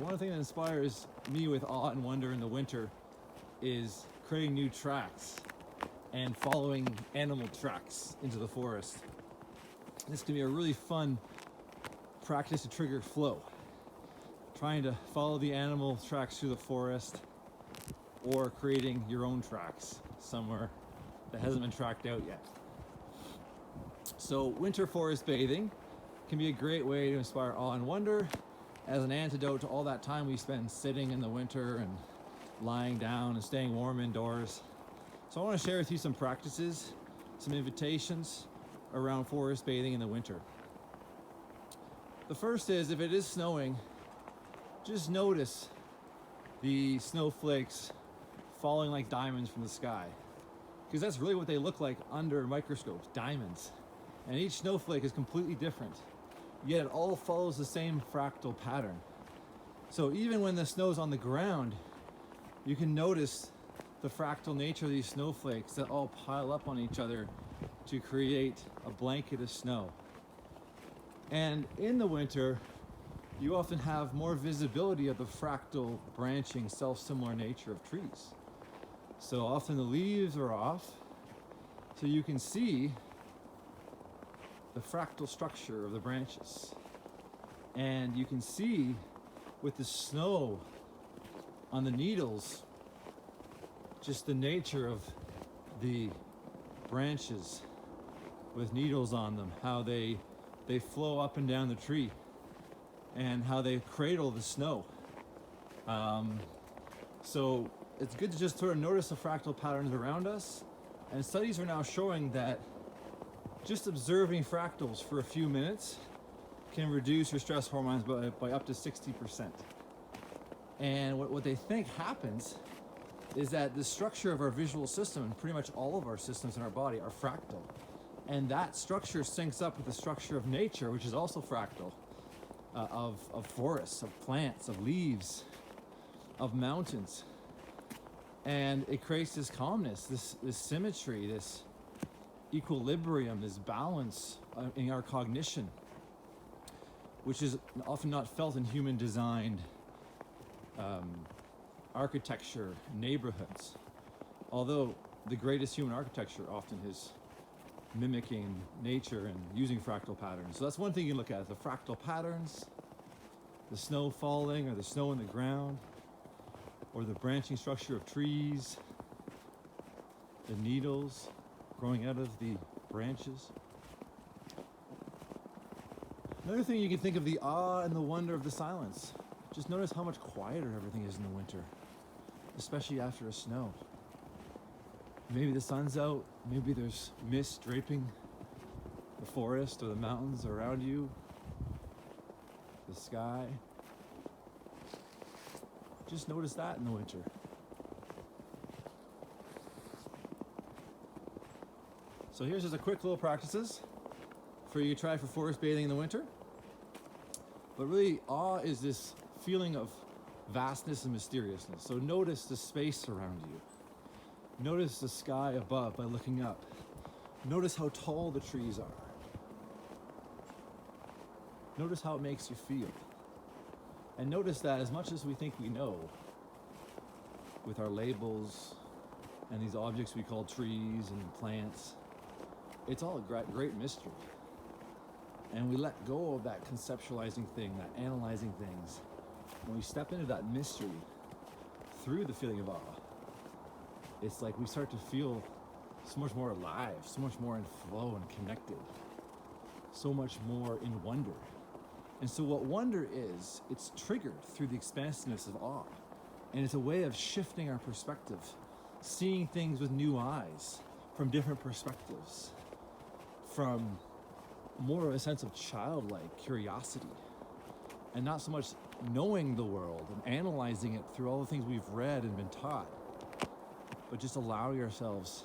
One thing that inspires me with awe and wonder in the winter is creating new tracks and following animal tracks into the forest. This can be a really fun practice to trigger flow. Trying to follow the animal tracks through the forest or creating your own tracks somewhere that hasn't been tracked out yet. So winter forest bathing can be a great way to inspire awe and wonder as an antidote to all that time we spend sitting in the winter and lying down and staying warm indoors. So I want to share with you some practices, some invitations around forest bathing in the winter. The first is, if it is snowing, just notice the snowflakes falling like diamonds from the sky, because that's really what they look like under microscopes, diamonds. And each snowflake is completely different, yet it all follows the same fractal pattern. So even when the snow's on the ground, you can notice the fractal nature of these snowflakes that all pile up on each other to create a blanket of snow. And in the winter, you often have more visibility of the fractal branching, self-similar nature of trees. So often the leaves are off, so you can see the fractal structure of the branches. And you can see with the snow on the needles, just the nature of the branches with needles on them, how they flow up and down the tree, and how they cradle the snow. So it's good to just sort of notice the fractal patterns around us. And studies are now showing that just observing fractals for a few minutes can reduce your stress hormones by up to 60%. And what they think happens is that the structure of our visual system, and pretty much all of our systems in our body, are fractal. And that structure syncs up with the structure of nature, which is also fractal, of forests, of plants, of leaves, of mountains. And it creates this calmness, this symmetry, this equilibrium, this balance in our cognition, which is often not felt in human designed architecture, neighborhoods. Although the greatest human architecture often is mimicking nature and using fractal patterns. So that's one thing you can look at, the fractal patterns, the snow falling or the snow in the ground, or the branching structure of trees, the needles growing out of the branches. Another thing, you can think of the awe and the wonder of the silence. Just notice how much quieter everything is in the winter, especially after a snow. Maybe the sun's out, maybe there's mist draping the forest or the mountains around you, the sky. Just notice that in the winter. So here's just a quick little practices for you to try for forest bathing in the winter. But really, awe is this feeling of vastness and mysteriousness. So notice the space around you. Notice the sky above by looking up. Notice how tall the trees are. Notice how it makes you feel. And notice that as much as we think we know, with our labels and these objects we call trees and plants, it's all a great mystery. And we let go of that conceptualizing thing, that analyzing things. When we step into that mystery through the feeling of awe, it's like we start to feel so much more alive, so much more in flow and connected, so much more in wonder. And so what wonder is, it's triggered through the expansiveness of awe. And it's a way of shifting our perspective, seeing things with new eyes, from different perspectives, from more of a sense of childlike curiosity, and not so much knowing the world and analyzing it through all the things we've read and been taught, but just allowing ourselves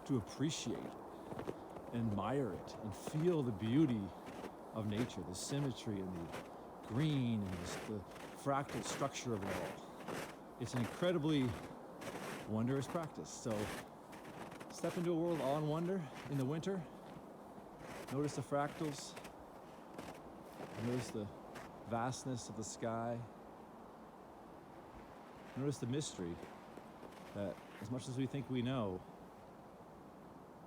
to appreciate it, admire it, and feel the beauty of nature, the symmetry and the green and the fractal structure of it all. It's an incredibly wondrous practice. So step into a world of awe and wonder in the winter. Notice the fractals. Notice the vastness of the sky. Notice the mystery that as much as we think we know,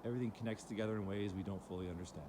everything connects together in ways we don't fully understand.